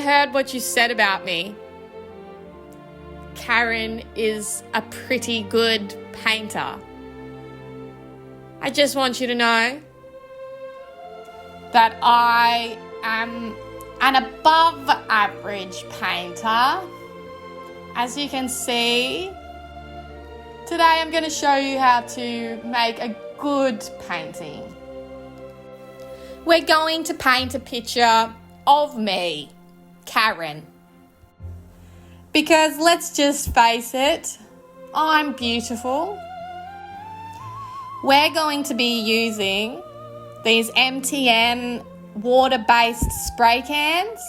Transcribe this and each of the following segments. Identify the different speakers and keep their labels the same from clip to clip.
Speaker 1: heard what you said about me. Karen is a pretty good painter. I just want you to know that I am an above average painter. As you can see, today I'm going to show you how to make a good painting. We're going to paint a picture of me, Karen. Because let's just face it, I'm beautiful. We're going to be using these MTN water-based spray cans.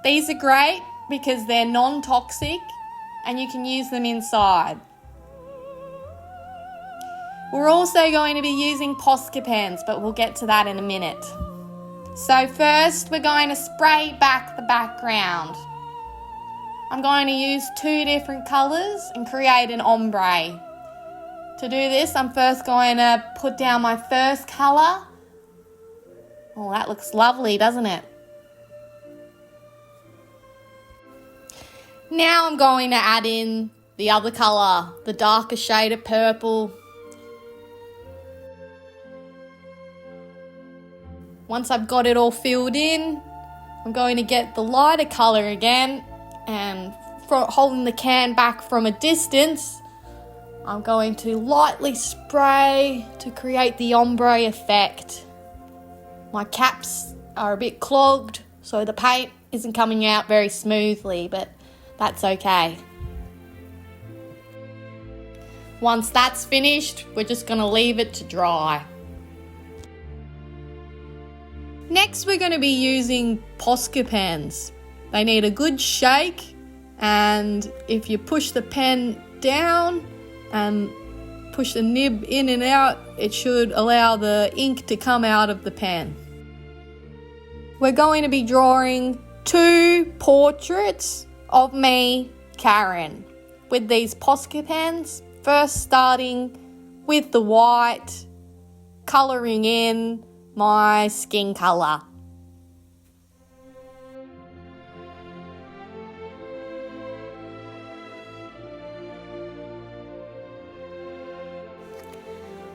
Speaker 1: These are great because they're non-toxic and you can use them inside. We're also going to be using Posca pens, but we'll get to that in a minute. So first, we're going to spray back the background. I'm going to use 2 different colours and create an ombre. To do this, I'm first going to put down my first colour. Oh, that looks lovely, doesn't it? Now I'm going to add in the other colour, the darker shade of purple. Once I've got it all filled in, I'm going to get the lighter colour again, and holding the can back from a distance, I'm going to lightly spray to create the ombre effect. My caps are a bit clogged, so the paint isn't coming out very smoothly, but that's okay. Once that's finished, we're just going to leave it to dry. Next, we're going to be using Posca pens. They need a good shake, and if you push the pen down and push the nib in and out, it should allow the ink to come out of the pen. We're going to be drawing 2 portraits of me, Karen, with these Posca pens. First starting with the white, colouring in my skin colour.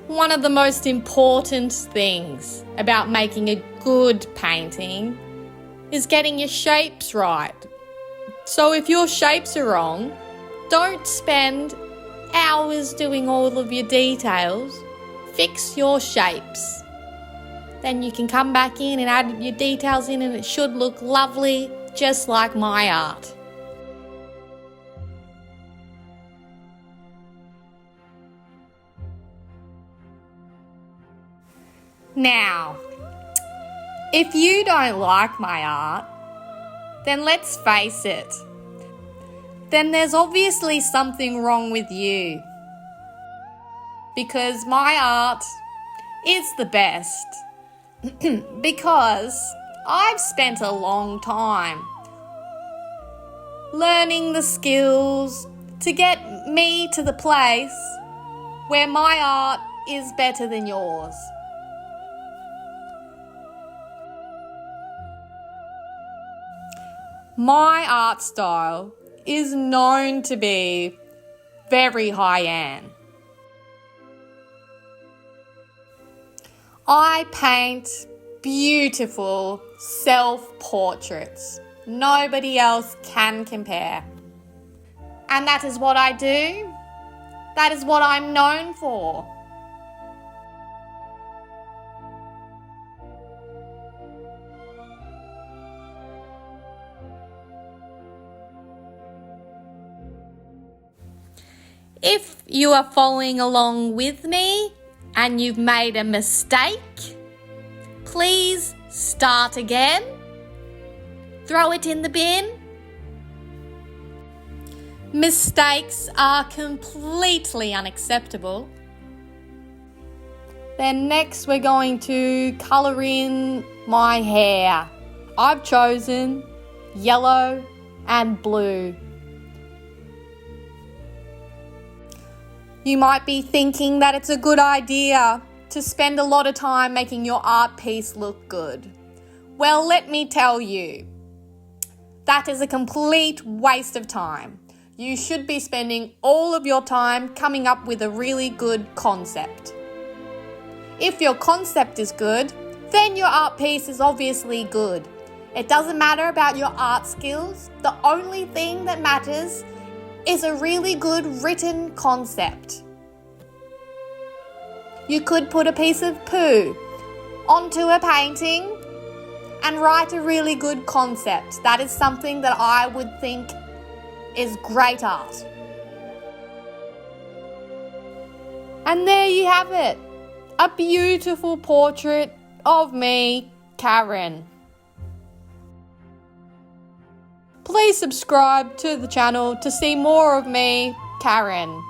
Speaker 1: One of the most important things about making a good painting is getting your shapes right. So if your shapes are wrong, don't spend hours doing all of your details. Fix your shapes. Then you can come back in and add your details in and it should look lovely, just like my art. Now, if you don't like my art, then let's face it, then there's obviously something wrong with you. Because my art is the best. Because I've spent a long time learning the skills to get me to the place where my art is better than yours. My art style is known to be very high-end. I paint beautiful self-portraits. Nobody else can compare. And that is what I do. That is what I'm known for. If you are following along with me and you've made a mistake, please start again. Throw it in the bin. Mistakes are completely unacceptable. Then next we're going to colour in my hair. I've chosen yellow and blue. You might be thinking that it's a good idea to spend a lot of time making your art piece look good. Well, let me tell you, That is a complete waste of time. You should be spending all of your time coming up with a really good concept. If your concept is good, then your art piece is obviously good. It doesn't matter about your art skills. The only thing that matters is a really good written concept. You could put a piece of poo onto a painting and write a really good concept. That is something that I would think is great art. And there you have it. A beautiful portrait of me, Karen. Please subscribe to the channel to see more of me, Karen.